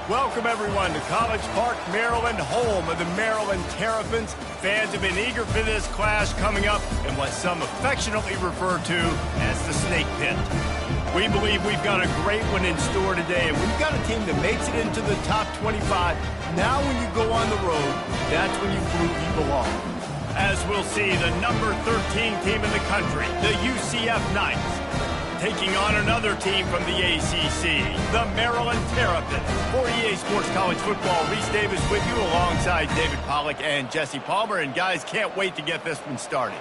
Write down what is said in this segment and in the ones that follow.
Welcome, everyone, to College Park, Maryland, home of the Maryland Terrapins. Fans have been eager for this clash coming up in what some affectionately refer to as the Snake Pit. We believe we've got a great one in store today, and we've got a team that makes it into the top 25. Now when you go on the road, that's when you prove you belong. As we'll see, the number 13 team in the country, the UCF Knights, taking on another team from the ACC, the Maryland Terrapins. For EA Sports College Football, Reese Davis with you alongside David Pollack and Jesse Palmer. And guys, can't wait to get this one started.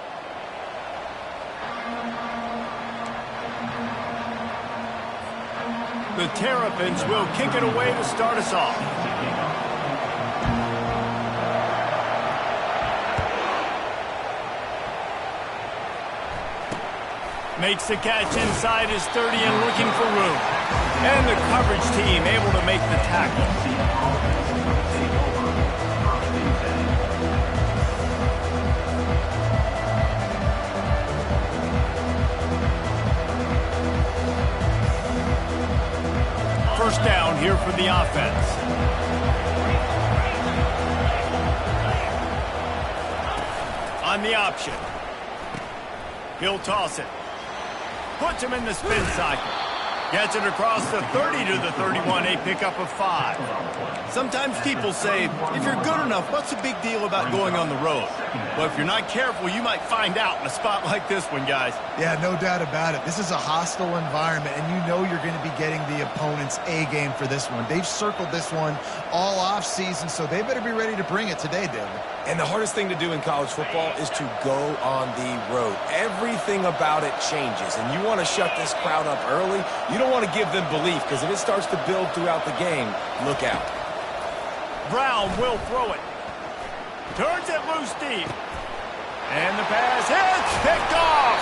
The Terrapins will kick it away to start us off. Makes the catch inside his 30 and looking for room. And the coverage team able to make the tackle. First down here for the offense. On the option. He'll toss it. Puts him in the spin cycle. Gets it across the 30 to the 31, a pickup of 5. Sometimes people say, if you're good enough, what's the big deal about going on the road? Well, if you're not careful, you might find out in a spot like this one, guys. Yeah, no doubt about it. This is a hostile environment, and you know you're going to be getting the opponent's A game for this one. They've circled this one all off season, so they better be ready to bring it today, David. And the hardest thing to do in college football is to go on the road. Everything about it changes, and you want to shut this crowd up early. You don't want to give them belief, because if it starts to build throughout the game, look out. Brown will throw it. Turns it loose deep. And the pass hits, picked off.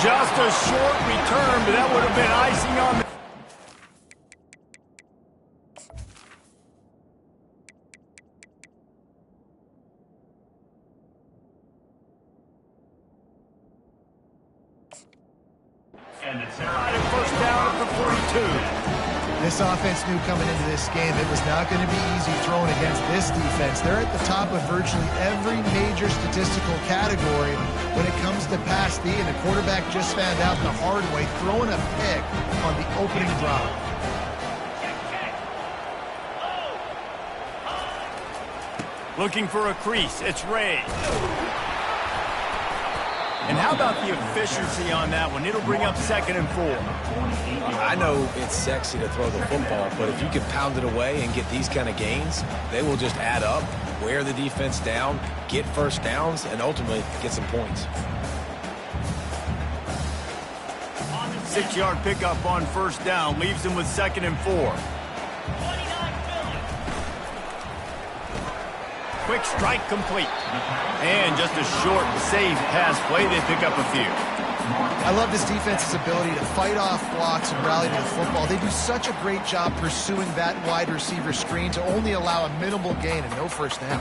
Just a short return, but that would have been icing on the... And it's first down at the 42. This offense knew coming into this game it was not going to be easy throwing against this defense. They're at the top of virtually every major statistical category when it comes to pass D, and the quarterback just found out the hard way, throwing a pick on the opening drive. Looking for a crease. It's Ray. And how about the efficiency on that one? It'll bring up 2nd and 4. I know it's sexy to throw the football, but if you can pound it away and get these kind of gains, they will just add up, wear the defense down, get first downs, and ultimately get some points. 6-yard pickup on first down leaves him with 2nd and 4. Quick strike complete. And just a short, safe pass play. They pick up a few. I love this defense's ability to fight off blocks and rally to the football. They do such a great job pursuing that wide receiver screen to only allow a minimal gain and no first down.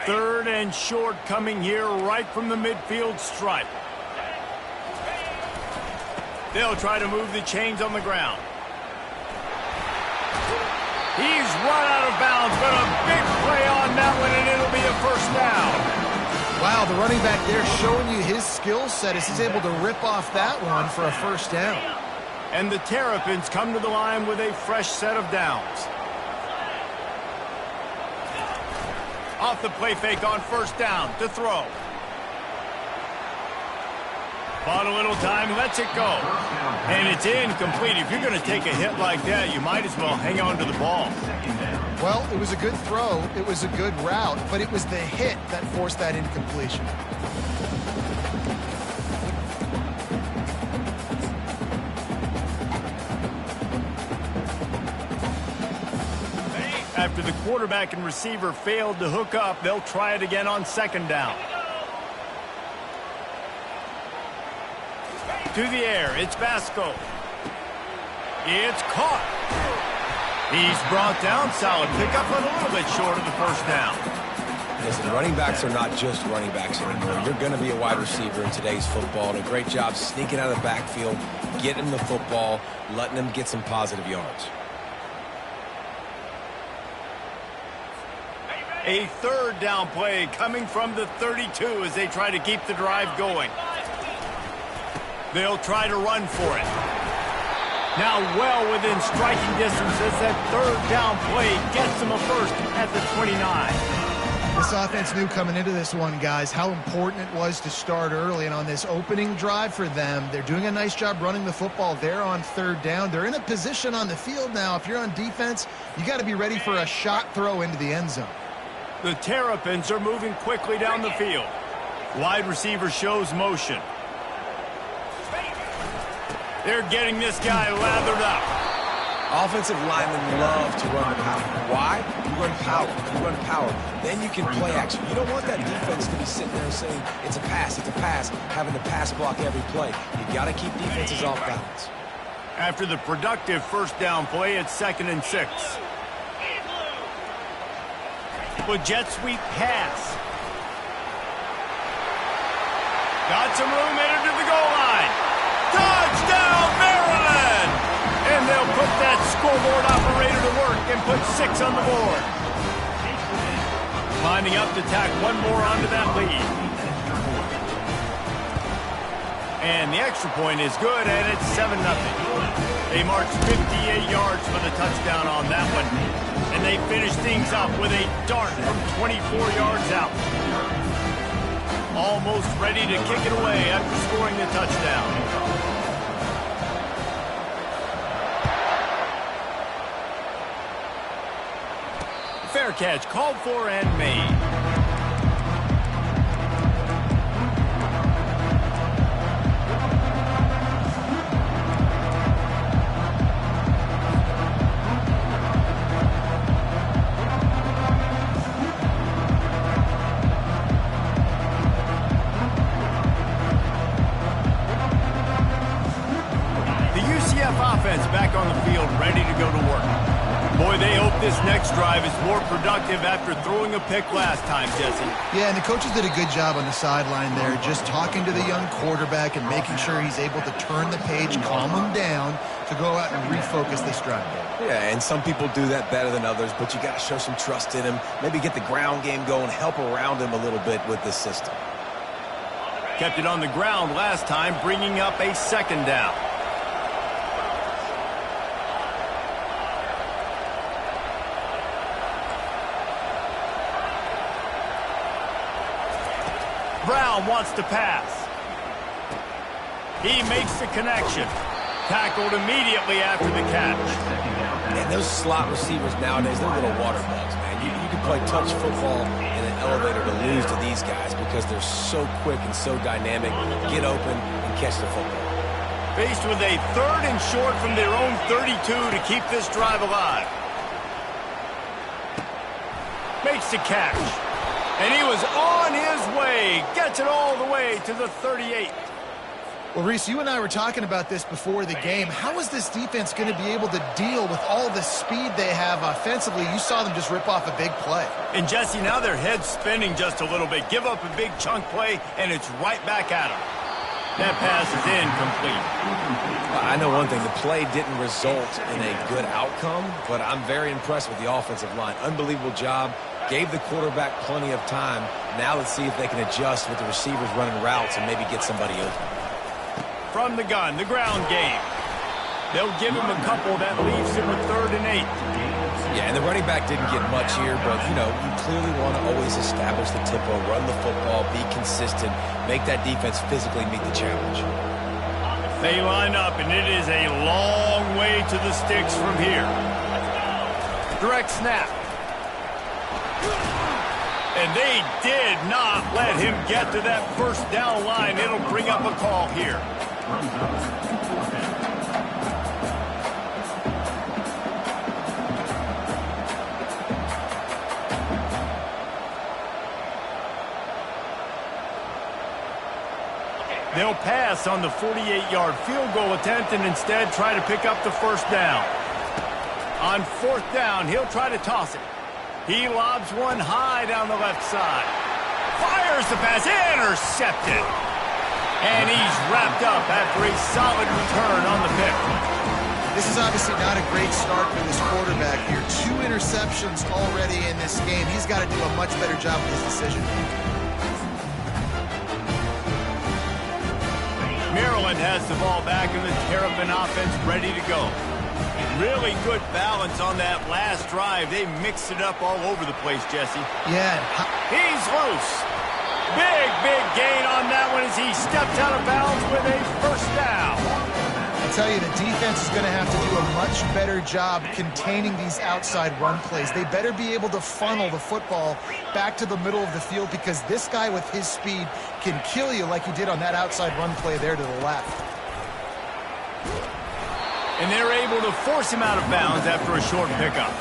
3rd and short coming here right from the midfield stripe. They'll try to move the chains on the ground. He's run out of bounds, but a big play on that one, and it'll be a first down. Wow, the running back there showing you his skill set as he's able to rip off that one for a first down. And the Terrapins come to the line with a fresh set of downs. Off the play fake on first down to throw. Bought a little time, lets it go. And it's incomplete. If you're going to take a hit like that, you might as well hang on to the ball. Well, it was a good throw, it was a good route, but it was the hit that forced that incompletion. After the quarterback and receiver failed to hook up, they'll try it again on 2nd down. To the air, it's Vasco. It's caught. He's brought down, solid pickup, but a little bit short of the first down. Listen, running backs are not just running backs anymore. You're going to be a wide receiver in today's football. And a great job sneaking out of the backfield, getting the football, letting them get some positive yards. A third down play coming from the 32 as they try to keep the drive going. They'll try to run for it. Now well within striking distance as that third down play gets them a first at the 29. This offense knew coming into this one, guys, how important it was to start early. And on this opening drive for them, they're doing a nice job running the football. They're on third down. They're in a position on the field now. If you're on defense, you got to be ready for a shot throw into the end zone. The Terrapins are moving quickly down the field. Wide receiver shows motion. They're getting this guy lathered up. Offensive linemen love to run the power. Why? You run power. You run power. Then you can play action. You don't want that defense to be sitting there saying, it's a pass, having to pass block every play. You got to keep defenses off balance. After the productive first down play, it's 2nd and 6. With jet sweep pass. Got some room, headed to the goal line. Touchdown, Maryland! And they'll put that scoreboard operator to work and put 6 on the board. Lining up to tack one more onto that lead. And the extra point is good, and it's 7-0. They march 58 yards for the touchdown on that one. And they finish things up with a dart from 24 yards out. Almost ready to kick it away after scoring the touchdown. Fair catch called for and made. Offense back on the field, ready to go to work. Boy, they hope this next drive is more productive after throwing a pick last time, Jesse. Yeah, and the coaches did a good job on the sideline there, just talking to the young quarterback and making sure he's able to turn the page, calm him down to go out and refocus this drive. Yeah, and some people do that better than others, but you got to show some trust in him, maybe get the ground game going, help around him a little bit with this system. Kept it on the ground last time, bringing up a 2nd down. Brown wants to pass. He makes the connection. Tackled immediately after the catch. And those slot receivers nowadays, they're little water bugs, man. You can play touch football in an elevator to lose to these guys because they're so quick and so dynamic. Get open and catch the football. Faced with a 3rd and short from their own 32 to keep this drive alive. Makes the catch. And he was on his way. Gets it all the way to the 38. Well, Reese, you and I were talking about this before the game. How is this defense going to be able to deal with all the speed they have offensively? You saw them just rip off a big play. And, Jesse, now their head's spinning just a little bit. Give up a big chunk play, and it's right back at them. That pass is incomplete. I know one thing. The play didn't result in a good outcome, but I'm very impressed with the offensive line. Unbelievable job. Gave the quarterback plenty of time. Now let's see if they can adjust with the receivers running routes and maybe get somebody open. From the gun, the ground game. They'll give him a couple that leaves him with 3rd and 8. Yeah, and the running back didn't get much here, but, you know, you clearly want to always establish the tempo, run the football, be consistent, make that defense physically meet the challenge. They line up, and it is a long way to the sticks from here. Direct snap. And they did not let him get to that 1st down line. It'll bring up a call here. They'll pass on the 48-yard field goal attempt and instead try to pick up the 1st down. On 4th down, he'll try to toss it. He lobs one high down the left side. Fires the pass, intercepted. And he's wrapped up after a solid return on the pick. This is obviously not a great start for this quarterback here. 2 interceptions already in this game. He's got to do a much better job with his decision. Maryland has the ball back in the Terrapin offense ready to go. Really good balance on that last drive. They mixed it up all over the place, Jesse. Yeah. He's loose. Big gain on that one as he stepped out of bounds with a first down. I tell you, the defense is going to have to do a much better job containing these outside run plays. They better be able to funnel the football back to the middle of the field because this guy with his speed can kill you like he did on that outside run play there to the left. And they're able to force him out of bounds after a short pickup.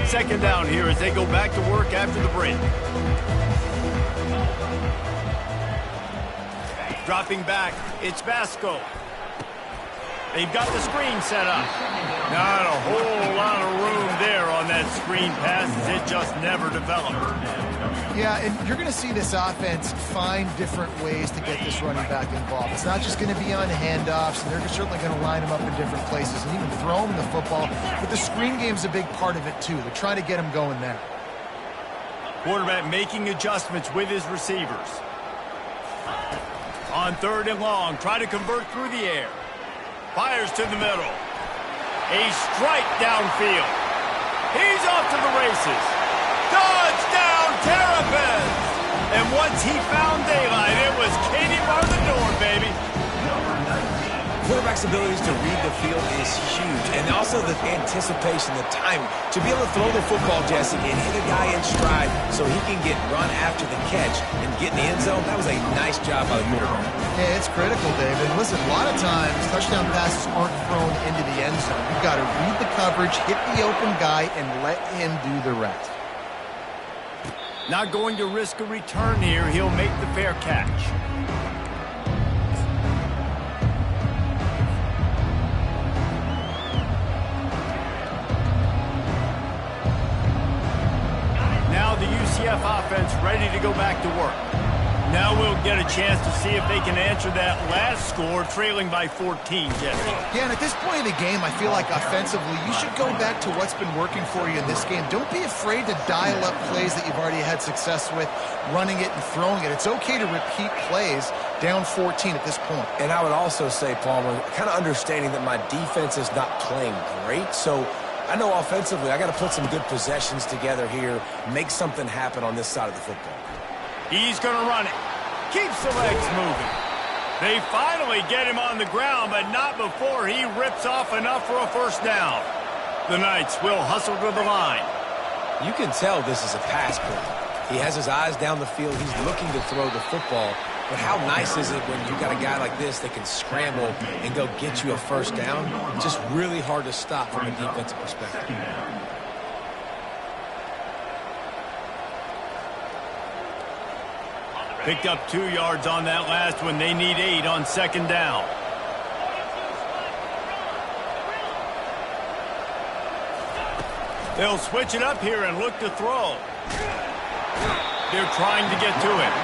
Second down here as they go back to work after the break. Dropping back, it's Vasco. They've got the screen set up. Not a whole lot of room there on that screen pass as it just never developed. Yeah, and you're going to see this offense find different ways to get this running back involved. It's not just going to be on handoffs, and they're certainly going to line him up in different places and even throw him the football. But the screen game's a big part of it, too. They're trying to get him going there. Quarterback making adjustments with his receivers. On 3rd and long, try to convert through the air. Fires to the middle. A strike downfield. He's off to the races. Touchdown, Terrapins! And once he found daylight, it was Katie bar the door, baby. Quarterback's abilities to read the field is huge, and also the anticipation, the timing. To be able to throw the football, Jesse, and hit a guy in stride so he can get run after the catch and get in the end zone, that was a nice job by the quarterback. Yeah, it's critical, David. Listen, a lot of times, touchdown passes aren't thrown into the end zone. You've got to read the coverage, hit the open guy, and let him do the rest. Not going to risk a return here. He'll make the fair catch. Now the UCF offense ready to go back to work. Now we'll get a chance to see if they can answer that last score, trailing by 14, Jesse. Yeah, and at this point in the game, I feel like offensively, you should go back to what's been working for you in this game. Don't be afraid to dial up plays that you've already had success with, running it and throwing it. It's okay to repeat plays down 14 at this point. And I would also say, Palmer, kind of understanding that my defense is not playing great, so I know offensively I got to put some good possessions together here, make something happen on this side of the football. He's going to run it. Keeps the legs moving. They finally get him on the ground, but not before he rips off enough for a first down. The Knights will hustle to the line. You can tell this is a pass play. He has his eyes down the field. He's looking to throw the football. But how nice is it when you got a guy like this that can scramble and go get you a first down? Just really hard to stop from a defensive perspective. Picked up 2 yards on that last one. They need 8 on second down. They'll switch it up here and look to throw. They're trying to get to it.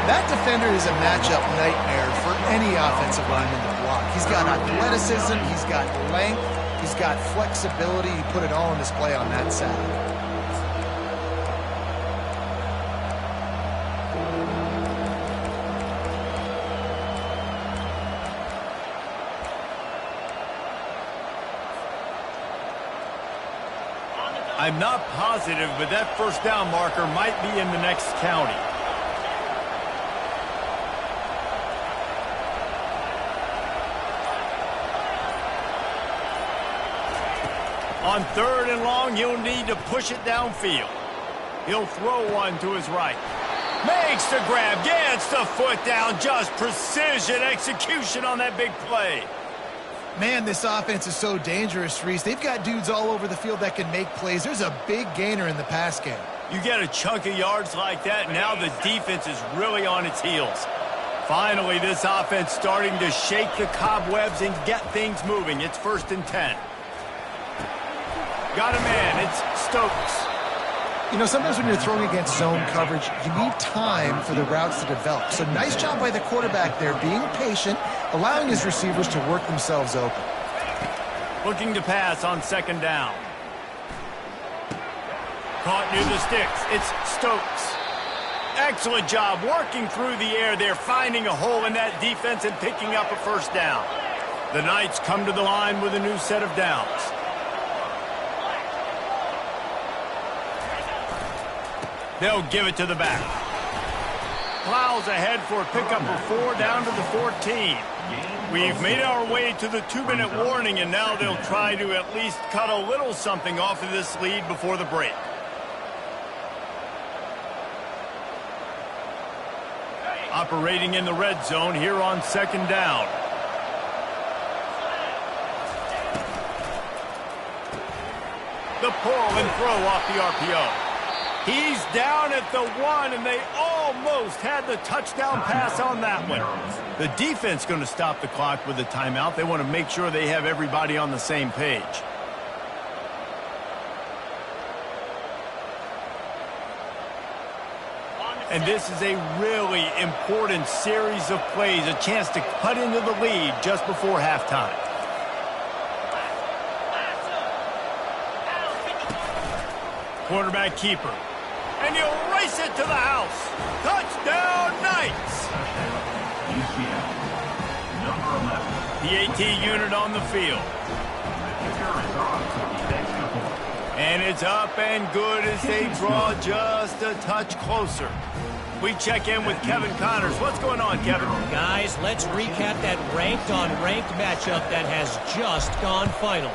That defender is a matchup nightmare for any offensive lineman to block. He's got athleticism, he's got length, he's got flexibility. He put it all on display on that side. I'm not positive, but that first down marker might be in the next county. On 3rd and long, he'll need to push it downfield. He'll throw one to his right. Makes the grab, gets the foot down, just precision execution on that big play. Man, this offense is so dangerous, Reese. They've got dudes all over the field that can make plays. There's a big gainer in the pass game. You get a chunk of yards like that, now the defense is really on its heels. Finally, this offense starting to shake the cobwebs and get things moving. It's 1st and 10. Got a man. It's Stokes. You know, sometimes when you're throwing against zone coverage, you need time for the routes to develop. So nice job by the quarterback there, being patient, allowing his receivers to work themselves open. Looking to pass on 2nd down. Caught near the sticks. It's Stokes. Excellent job working through the air there, finding a hole in that defense and picking up a 1st down. The Knights come to the line with a new set of downs. They'll give it to the back. Plows ahead for a pickup of 4 down to the 14. We've made our way to the 2-minute warning, and now they'll try to at least cut a little something off of this lead before the break. Operating in the red zone here on 2nd down. The pull and throw off the RPO. He's down at the 1, and they almost had the touchdown pass on that one. The defense going to stop the clock with a timeout. They want to make sure they have everybody on the same page. And this is a really important series of plays, a chance to cut into the lead just before halftime. Quarterback keeper. And he'll race it to the house. Touchdown, Knights! The AT unit on the field. And it's up and good as they draw just a touch closer. We check in with Kevin Connors. What's going on, Kevin? Guys, let's recap that ranked-on-ranked matchup that has just gone final.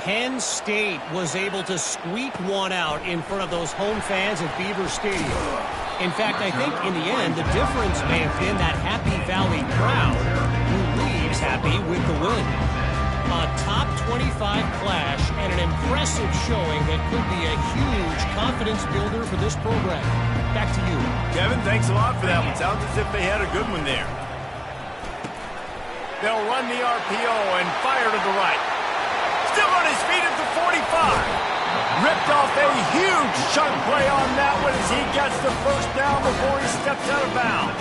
Penn State was able to squeak one out in front of those home fans at Beaver Stadium. In fact, I think in the end, the difference may have been that Happy Valley crowd who leaves happy with the win. A top 25 clash and an impressive showing that could be a huge confidence builder for this program. Back to you. Kevin, thanks a lot for that one. Sounds as if they had a good one there. They'll run the RPO and fire to the right. Still on his feet at the 45. Ripped off a huge chunk play on that one as he gets the 1st down before he steps out of bounds.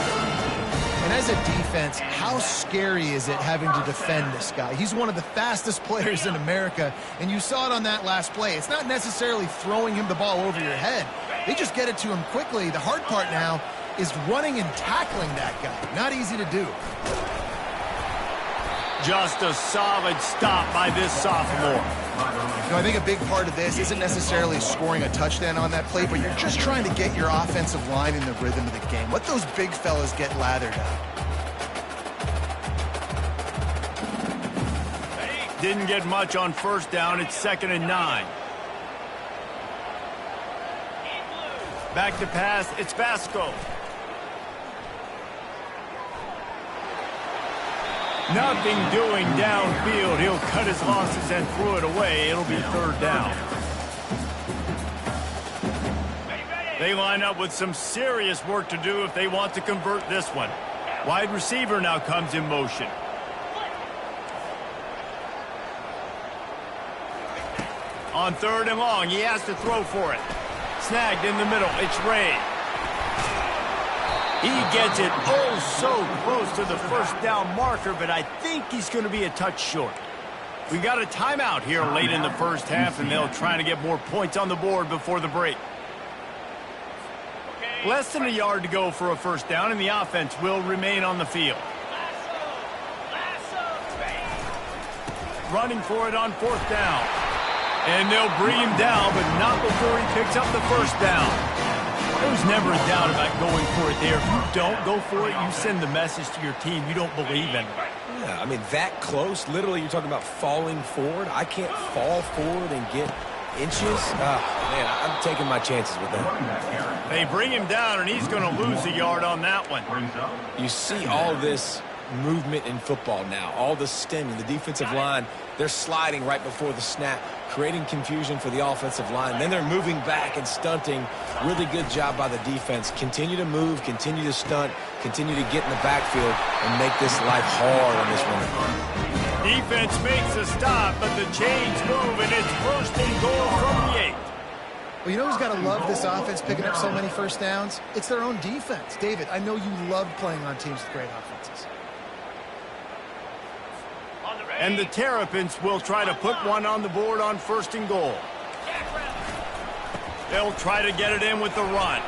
And as a defense, how scary is it having to defend this guy? He's one of the fastest players in America, and you saw it on that last play. It's not necessarily throwing him the ball over your head. They just get it to him quickly. The hard part now is running and tackling that guy. Not easy to do. Just a solid stop by this sophomore. You know, I think a big part of this isn't necessarily scoring a touchdown on that play, but you're just trying to get your offensive line in the rhythm of the game. Let those big fellas get lathered up. Didn't get much on 1st down. It's 2nd and 9. Back to pass. It's Vasco. Nothing doing downfield. He'll cut his losses and throw it away. It'll be 3rd down. They line up with some serious work to do if they want to convert this one. Wide receiver now comes in motion. On 3rd and long, he has to throw for it. Snagged in the middle. It's Ray. He gets it so close to the 1st down marker, but I think he's going to be a touch short. We got a timeout here late in the 1st half, and they'll try to get more points on the board before the break. Less than a yard to go for a 1st down, and the offense will remain on the field. Running for it on 4th down. And they'll bring him down, but not before he picks up the 1st down. There's never a doubt about going for it there. If you don't go for it, you send the message to your team you don't believe in it. Yeah, I mean, that close, literally you're talking about falling forward. I can't fall forward and get inches. Man, I'm taking my chances with that. They bring him down, and he's going to lose a yard on that one. You see all this movement in football now, all the stemming, the defensive line, they're sliding right before the snap, creating confusion for the offensive line. Then they're moving back and stunting. Really good job by the defense. Continue to move, continue to stunt, continue to get in the backfield and make this life hard on this one. Defense makes a stop, but the chains move, and it's first and goal from the 8. Well, you know who's got to love this offense picking up so many first downs? It's their own defense. David, I know you love playing on teams with great offenses. And the Terrapins will try to put one on the board on first and goal. They'll try to get it in with the run.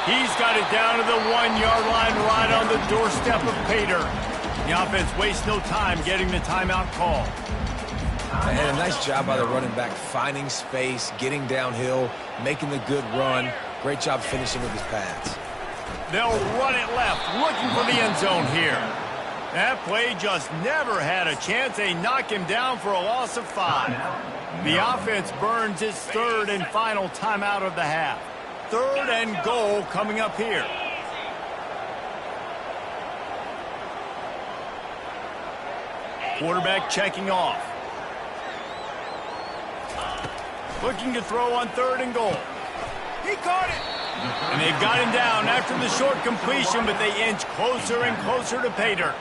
He's got it down to the 1-yard line right on the doorstep of Pater. The offense wastes no time getting the timeout call. And a nice job by the running back, finding space, getting downhill, making the good run. Great job finishing with his pads. They'll run it left, looking for the end zone here. That play just never had a chance. They knock him down for a loss of 5. The offense burns its third and final timeout of the half. Third and goal coming up here. Quarterback checking off. Looking to throw on third and goal. He caught it. And they've got him down after the short completion, but they inch closer and closer to Pater.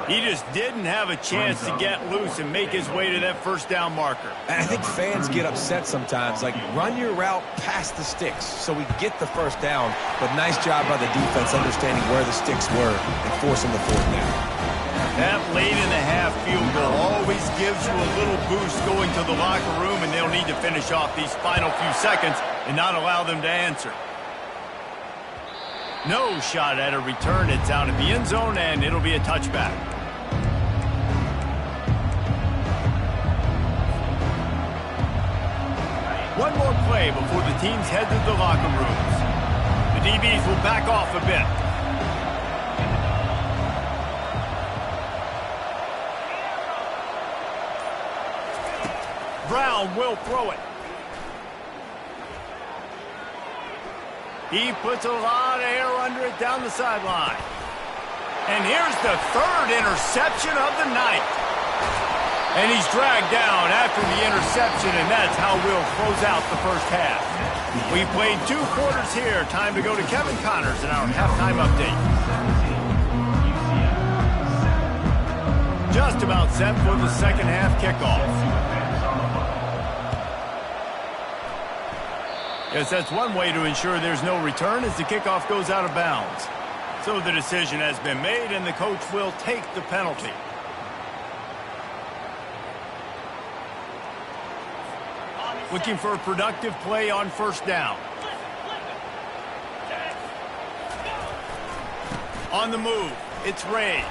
He just didn't have a chance to get loose and make his way to that first down marker. And I think fans get upset sometimes, like run your route past the sticks so we get the first down. But nice job by the defense understanding where the sticks were and forcing the fourth down. That late in the half field goal always gives you a little boost going to the locker room, and they'll need to finish off these final few seconds and not allow them to answer. No shot at a return. It's out of the end zone, and it'll be a touchback. One more play before the teams head to the locker rooms. The DBs will back off a bit. Brown will throw it. He puts a lot of air under it down the sideline. And here's the third interception of the night. And he's dragged down after the interception, and that's how we'll close out the first half. We've played 2 quarters here. Time to go to Kevin Connors in our halftime update. Just about set for the second half kickoff. Yes, that's one way to ensure there's no return as the kickoff goes out of bounds. So the decision has been made, and the coach will take the penalty. Looking for a productive play on first down. On the move, it's Ray.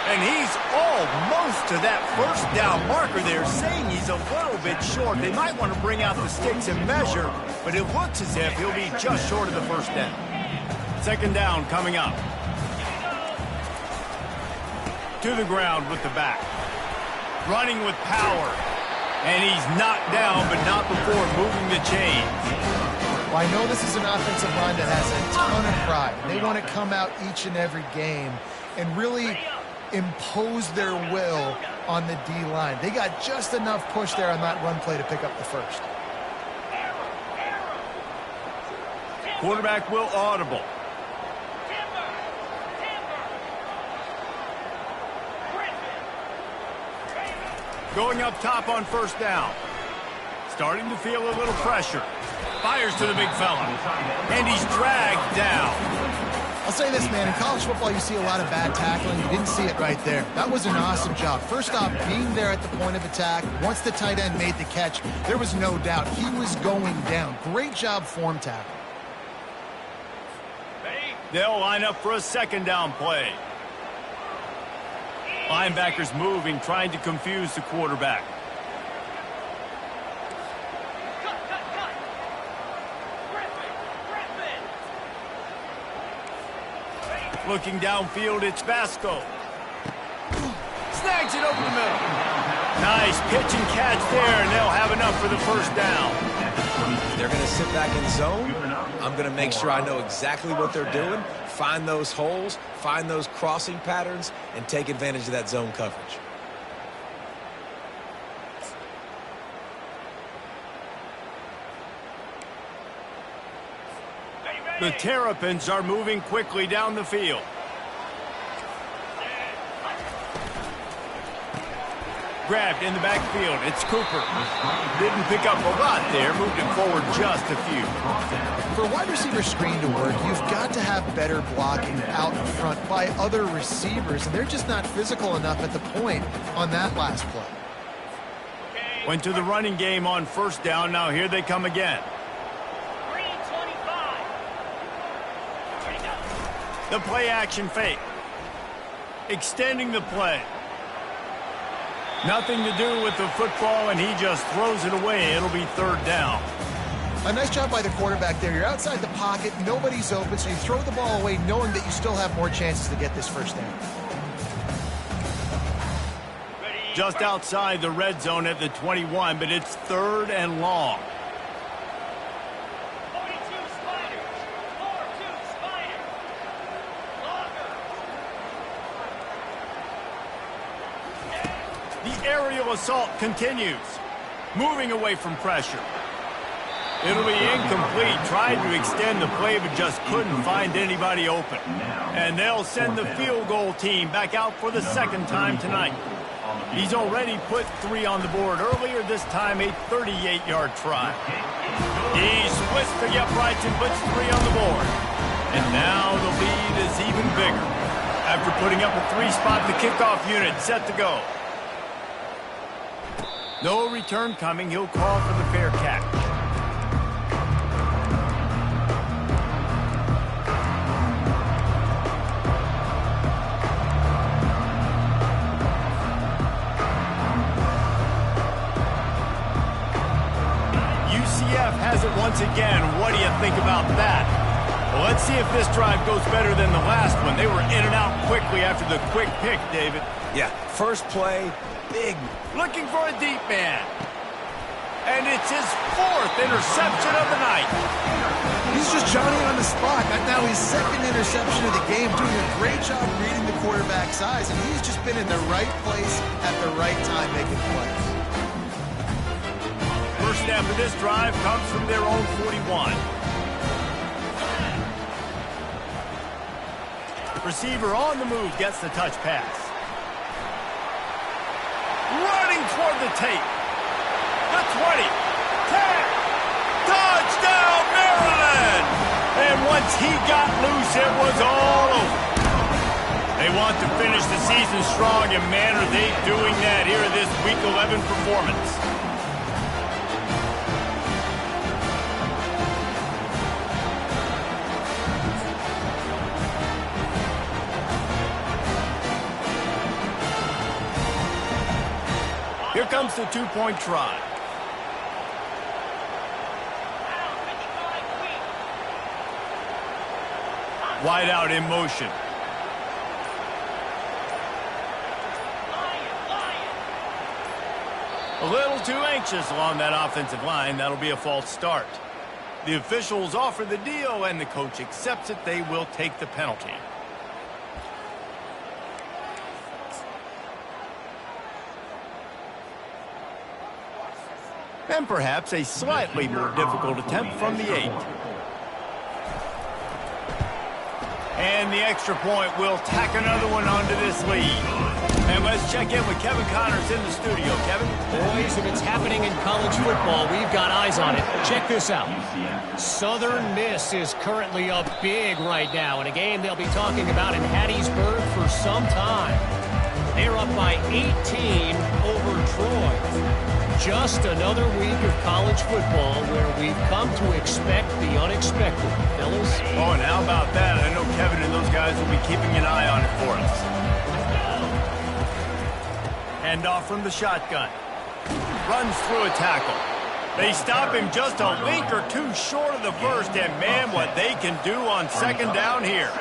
And he's almost to that first down marker there, saying he's a little bit short. They might want to bring out the sticks and measure, but it looks as if he'll be just short of the first down. Second down coming up. To the ground with the back. Running with power. And he's knocked down, but not before moving the chains. Well, I know this is an offensive line that has a ton of pride. They want to come out each and every game and really impose their will on the D-line. They got just enough push there on that run play to pick up the first. Quarterback will audible. Going up top on first down. Starting to feel a little pressure. Fires to the big fella. And he's dragged down. I'll say this, man. In college football, you see a lot of bad tackling. You didn't see it right there. That was an awesome job. First off, being there at the point of attack. Once the tight end made the catch, there was no doubt he was going down. Great job form tackle. They'll line up for a second down play. Linebackers moving, trying to confuse the quarterback. Looking downfield, it's Vasco. Snags it over the middle. Nice pitch and catch there, and they'll have enough for the first down. They're going to sit back in zone. I'm going to make sure I know exactly what they're doing, find those holes, find those crossing patterns, and take advantage of that zone coverage. The Terrapins are moving quickly down the field. Grabbed in the backfield. It's Cooper. Didn't pick up a lot there. Moved it forward just a few. For a wide receiver screen to work, you've got to have better blocking out in front by other receivers, and they're just not physical enough at the point on that last play. Went to the running game on first down. Now here they come again. The play action fake. Extending the play. Nothing to do with the football, and he just throws it away. It'll be third down. A nice job by the quarterback there. You're outside the pocket. Nobody's open, so you throw the ball away knowing that you still have more chances to get this first down. Just outside the red zone at the 21, but it's third and long. The aerial assault continues. Moving away from pressure. It'll be incomplete. Tried to extend the play, but just couldn't find anybody open. And they'll send the field goal team back out for the second time tonight. He's already put 3 on the board earlier, this time a 38-yard try. He splits the uprights and puts 3 on the board. And now the lead is even bigger. After putting up a 3-spot, the kickoff unit set to go. No return coming. He'll call for the fair catch. UCF has it once again. What do you think about that? Well, let's see if this drive goes better than the last one. They were in and out quickly after the quick pick, David. Yeah, first play, big. Looking for a deep man. And it's his 4th interception of the night. He's just Johnny on the spot. Now his 2nd interception of the game, doing a great job reading the quarterback's eyes, and he's just been in the right place at the right time making plays. First snap of this drive comes from their own 41. Receiver on the move gets the touch pass. Running toward the tape. The 20. 10. Touchdown, Maryland! And once he got loose, it was all over. They want to finish the season strong, and man, are they doing that here in this Week 11 performance. Here comes the 2-point try. Wide out in motion. A little too anxious along that offensive line. That'll be a false start. The officials offer the deal, and the coach accepts it. They will take the penalty. And perhaps a slightly more difficult attempt from the 8. And the extra point will tack another one onto this lead. And let's check in with Kevin Connors in the studio. Kevin? Boys, if it's happening in college football, we've got eyes on it. Check this out. Southern Miss is currently up big right now in a game they'll be talking about in Hattiesburg for some time. They're up by 18 over Troy. Just another week of college football where we've come to expect the unexpected, fellas. Oh, and how about that? I know Kevin and those guys will be keeping an eye on it for us. Hand off from the shotgun. Runs through a tackle. They stop him just a link or two short of the first, and man, what they can do on second down here.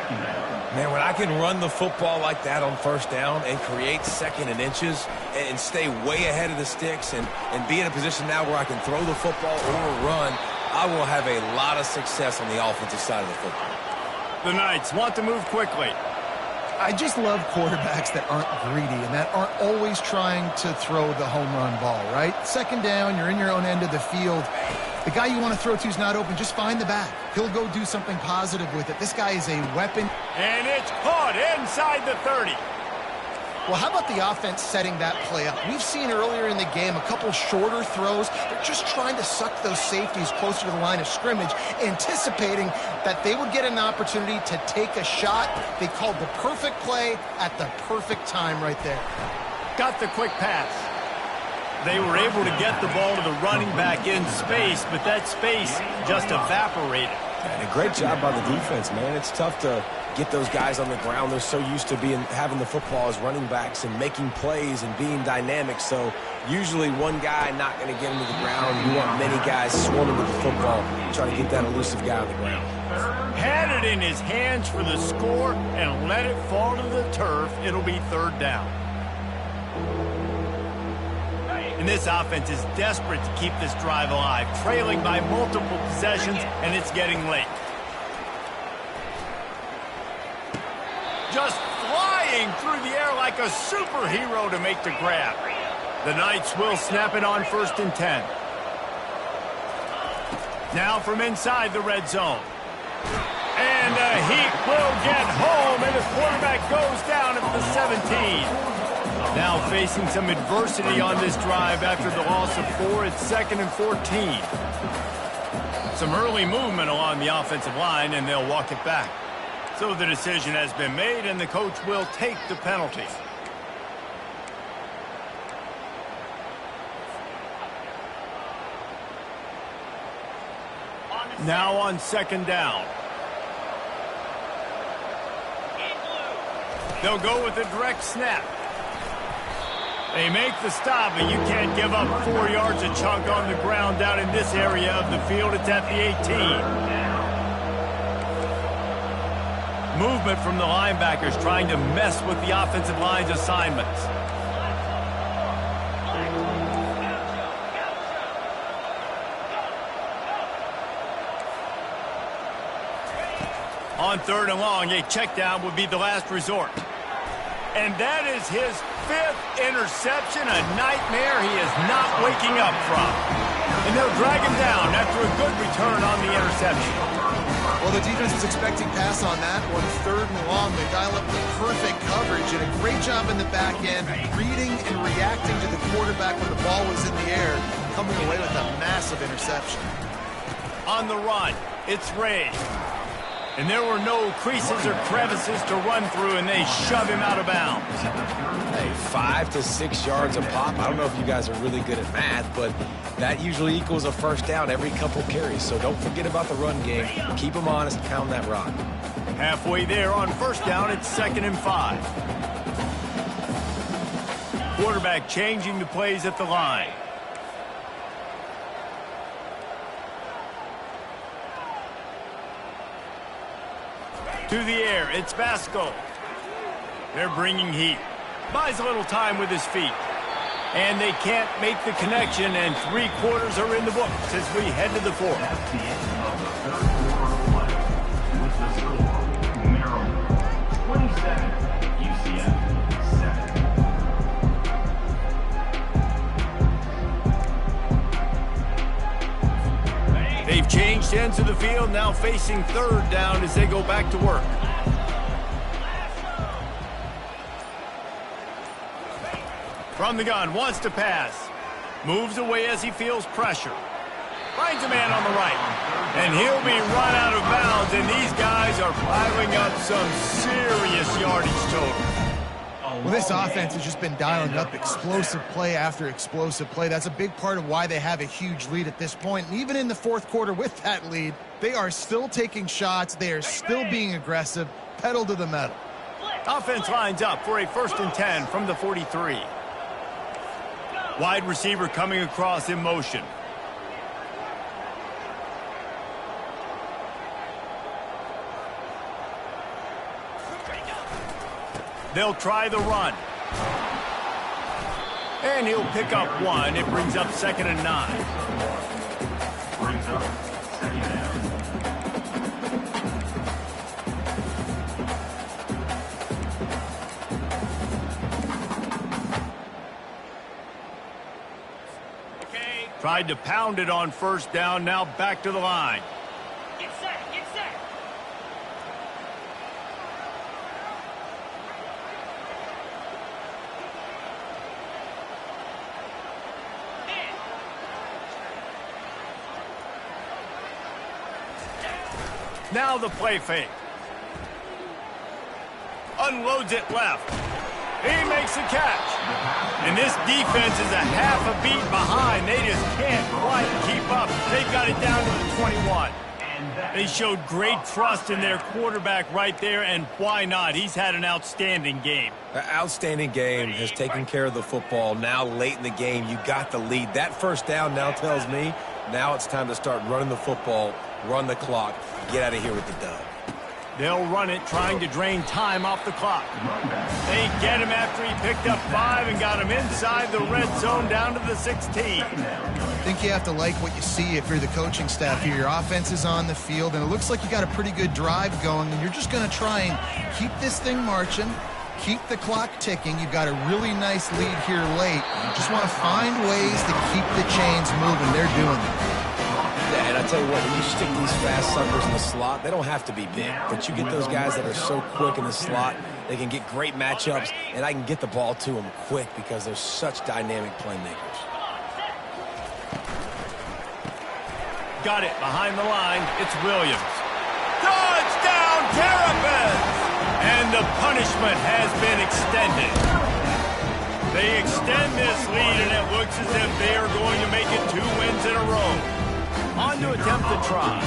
Man, when I can run the football like that on first down and create second and inches and stay way ahead of the sticks and be in a position now where I can throw the football or run, I will have a lot of success on the offensive side of the football. The Knights want to move quickly. I just love quarterbacks that aren't greedy and that aren't always trying to throw the home run ball, right? Second down, you're in your own end of the field. The guy you want to throw to is not open. Just find the back. He'll go do something positive with it. This guy is a weapon. And it's caught inside the 30. Well, how about the offense setting that play up? We've seen earlier in the game a couple shorter throws. They're just trying to suck those safeties closer to the line of scrimmage, anticipating that they would get an opportunity to take a shot. They called the perfect play at the perfect time right there. Got the quick pass. They were able to get the ball to the running back in space, but that space just evaporated. And a great job by the defense, man. It's tough to get those guys on the ground. They're so used to having the football as running backs and making plays and being dynamic. So usually one guy not going to get him to the ground. You want many guys swarming with the football, trying to get that elusive guy on the ground. Had it in his hands for the score and let it fall to the turf. It'll be third down. And this offense is desperate to keep this drive alive, trailing by multiple possessions, and it's getting late. Just flying through the air like a superhero to make the grab. The Knights will snap it on 1st and 10. Now from inside the red zone. And he will get home, and the quarterback goes down at the 17. Now facing some adversity on this drive after the loss of 4. It's 2nd and 14. Some early movement along the offensive line, and they'll walk it back. So the decision has been made, and the coach will take the penalty. Now on 2nd down. They'll go with a direct snap. They make the stop, but you can't give up 4 yards a chunk on the ground down in this area of the field. It's at the 18. Movement from the linebackers trying to mess with the offensive line's assignments. On 3rd and long, a check down would be the last resort. And that is his 5th interception, a nightmare he is not waking up from. And they'll drag him down after a good return on the interception. Well, the defense was expecting pass on that one. 3rd and long, they dial up the perfect coverage and a great job in the back end, reading and reacting to the quarterback when the ball was in the air, coming away with a massive interception. On the run, it's Ray. And there were no creases or crevices to run through, and they shove him out of bounds. Hey, 5 to 6 yards a pop. I don't know if you guys are really good at math, but that usually equals a 1st down every couple carries. So don't forget about the run game. Keep them honest, pound that rock. Halfway there on 1st down, it's 2nd and 5. Quarterback changing the plays at the line. To the air, it's Vasco. They're bringing heat. Buys a little time with his feet. And they can't make the connection, and 3 quarters are in the books as we head to the 4th. They've changed ends of the field, now facing 3rd down as they go back to work. From the gun, wants to pass. Moves away as he feels pressure. Finds a man on the right. And he'll be run out of bounds, and these guys are piling up some serious yardage total. Well, this offense has just been dialing up explosive play after explosive play. That's a big part of why they have a huge lead at this point. And even in the 4th quarter with that lead, they are still taking shots. They are still being aggressive, pedal to the metal. Offense lines up for a 1st and 10 from the 43. Wide receiver coming across in motion. They'll try the run. And he'll pick up 1. It brings up 2nd and 9. Brings up 2nd down. Tried to pound it on 1st down, now back to the line. Get set, get set. Now the play fake. Unloads it left. He makes the catch. And this defense is a half a beat behind. They just can't quite keep up. They got it down to the 21. They showed great trust in their quarterback right there, and why not? He's had an outstanding game. An outstanding game, has taken care of the football. Now late in the game, you got the lead. That 1st down now tells me now it's time to start running the football, run the clock, get out of here with the dub. They'll run it, trying to drain time off the clock. They get him after he picked up 5 and got him inside the red zone down to the 16. I think you have to like what you see if you're the coaching staff here. Your offense is on the field, and it looks like you got a pretty good drive going, and you're just going to try and keep this thing marching, keep the clock ticking. You've got a really nice lead here late. You just want to find ways to keep the chains moving. They're doing it. Yeah, and I tell you what, when you stick these fast suckers in the slot, they don't have to be big, but you get those guys that are so quick in the slot, they can get great matchups, and I can get the ball to them quick because they're such dynamic playmakers. Got it behind the line. It's Williams. Touchdown, Terrapins! And the punishment has been extended. They extend this lead, and it looks as if they are going to make it 2 wins in a row. On to attempt to try.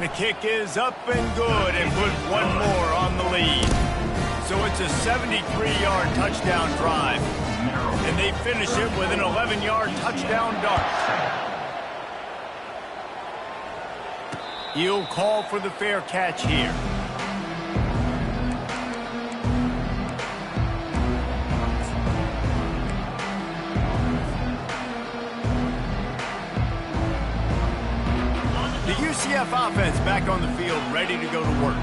The kick is up and good and put 1 more on the lead. So it's a 73-yard touchdown drive. And they finish it with an 11-yard touchdown dart. He'll call for the fair catch here. The UCF offense back on the field, ready to go to work.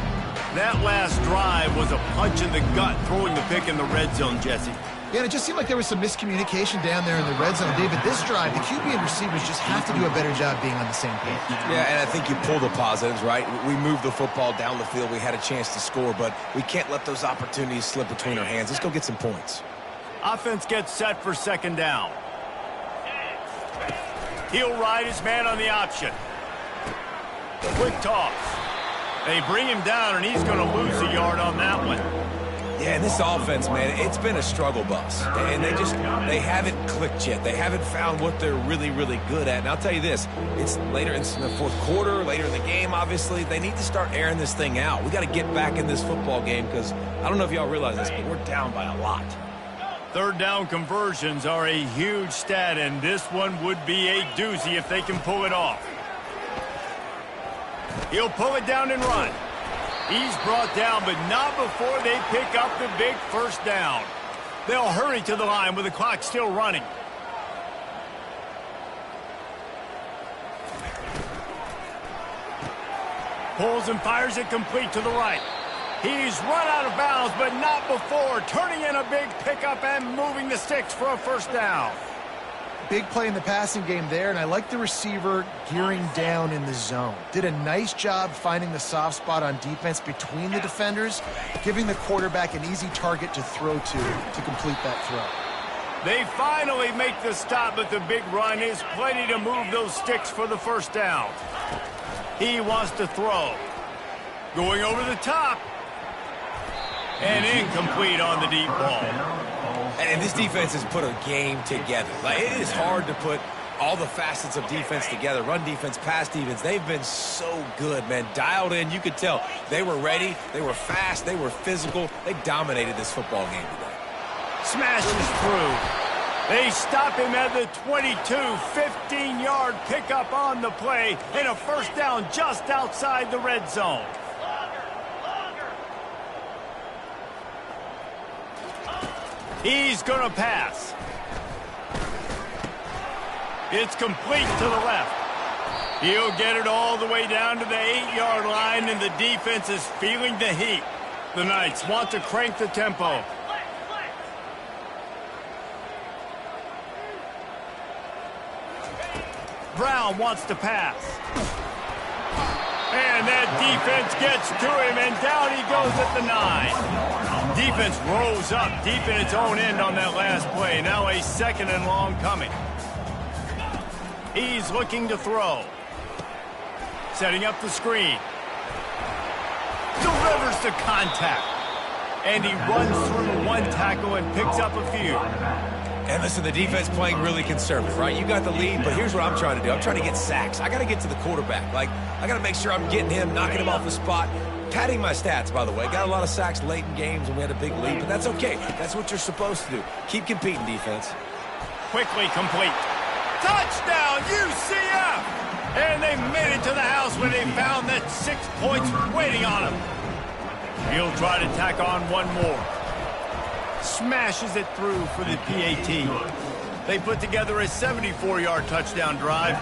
That last drive was a punch in the gut, throwing the pick in the red zone, Jesse. Yeah, and it just seemed like there was some miscommunication down there in the red zone. David, this drive, the QB and receivers just have to do a better job being on the same page. Yeah, and I think you pull the positives, right? We moved the football down the field. We had a chance to score, but we can't let those opportunities slip between our hands. Let's go get some points. Offense gets set for 2nd down. He'll ride his man on the option. Quick toss. They bring him down, and he's going to lose a yard on that one. Yeah, and this offense, man, it's been a struggle bus. And they haven't clicked yet. They haven't found what they're really, really good at. And I'll tell you this, it's later in the 4th quarter, later in the game, obviously. They need to start airing this thing out. We got to get back in this football game because I don't know if y'all realize this, but we're down by a lot. 3rd down conversions are a huge stat, and this one would be a doozy if they can pull it off. He'll pull it down and run. He's brought down, but not before they pick up the big 1st down. They'll hurry to the line with the clock still running. Pulls and fires it complete to the right. He's run out of bounds, but not before turning in a big pickup and moving the sticks for a 1st down. Big play in the passing game there, and I like the receiver gearing down in the zone. Did a nice job finding the soft spot on defense between the defenders, giving the quarterback an easy target to throw to complete that throw. They finally make the stop, but the big run is plenty to move those sticks for the 1st down. He wants to throw. Going over the top. And incomplete on the deep ball. And this defense has put a game together. Like, it is hard to put all the facets of defense together. Run defense, pass defense. They've been so good, man. Dialed in. You could tell they were ready. They were fast. They were physical. They dominated this football game today. Smashes through. They stop him at the 22. 15-yard pickup on the play. And a 1st down just outside the red zone. He's going to pass. It's complete to the left. He'll get it all the way down to the 8-yard line, and the defense is feeling the heat. The Knights want to crank the tempo. Brown wants to pass. And that defense gets to him, and down he goes at the 9. Defense rolls up deep in its own end on that last play. Now a 2nd and long coming. He's looking to throw. Setting up the screen. Delivers the contact. And he runs through one tackle and picks up a few. And listen, the defense playing really conservative, right? You got the lead, but here's what I'm trying to do. I'm trying to get sacks. I got to get to the quarterback. Like, I got to make sure I'm getting him, knocking him off the spot. Padding my stats, by the way. Got a lot of sacks late in games, and we had a big lead, but that's okay. That's what you're supposed to do. Keep competing, defense. Quickly complete. Touchdown, UCF! And they made it to the house when they found that 6 points waiting on them. He'll try to tack on one more. Smashes it through for the PAT. They put together a 74-yard touchdown drive.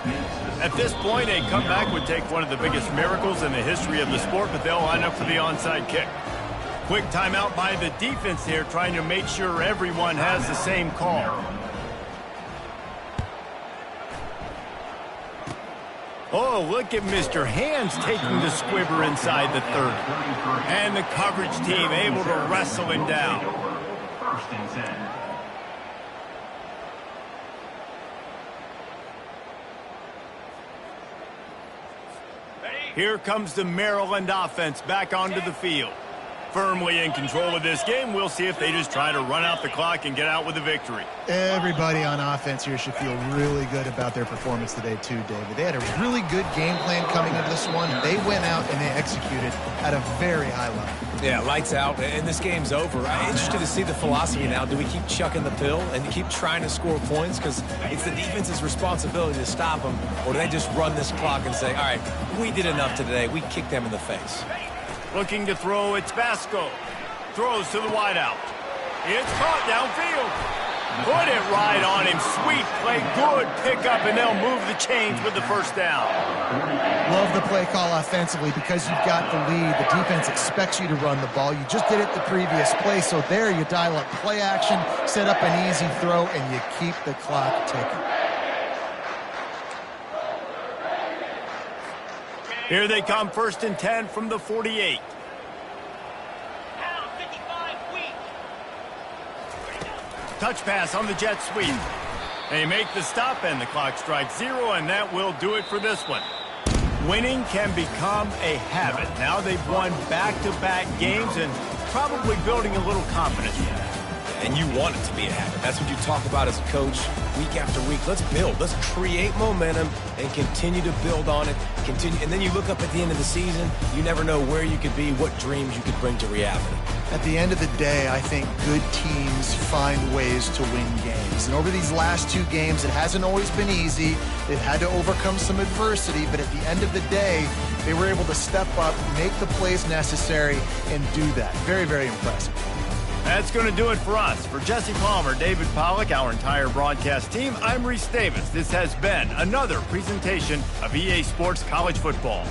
At this point, a comeback would take one of the biggest miracles in the history of the sport, but they'll line up for the onside kick. Quick timeout by the defense here, trying to make sure everyone has the same call. Oh, look at Mr. Hands taking the squibber inside the 30. And the coverage team able to wrestle him down. First and 10. Here comes the Maryland offense back onto the field. Firmly in control of this game. We'll see if they just try to run out the clock and get out with a victory. Everybody on offense here should feel really good about their performance today too, David. They had a really good game plan coming into this one. They went out and they executed at a very high level. Yeah, lights out, and this game's over. I'm interested to see the philosophy now. Do we keep chucking the pill and keep trying to score points? Because it's the defense's responsibility to stop them, or do they just run this clock and say, all right, we did enough today. We kicked them in the face. Looking to throw, it's Vasco. Throws to the wideout. It's caught downfield. Put it right on him. Sweet play, good pickup, and they'll move the chains with the first down. Love the play call offensively because you've got the lead. The defense expects you to run the ball. You just did it the previous play, so there you dial up play action, set up an easy throw, and you keep the clock ticking. Here they come, 1st and 10 from the 48. Down 55 weak. Touch pass on the jet sweep. They make the stop, and the clock strikes 0, and that will do it for this one. Winning can become a habit. Now they've won back-to-back games and probably building a little confidence. And you want it to be a habit. That's what you talk about as a coach week after week. Let's build. Let's create momentum and continue to build on it. Continue, and then you look up at the end of the season, you never know where you could be, what dreams you could bring to reality. At the end of the day, I think good teams find ways to win games. And over these last 2 games, it hasn't always been easy. They've had to overcome some adversity, but at the end of the day, they were able to step up, make the plays necessary, and do that. Very, very impressive. That's going to do it for us. For Jesse Palmer, David Pollack, our entire broadcast team, I'm Reese Davis. This has been another presentation of EA Sports College Football.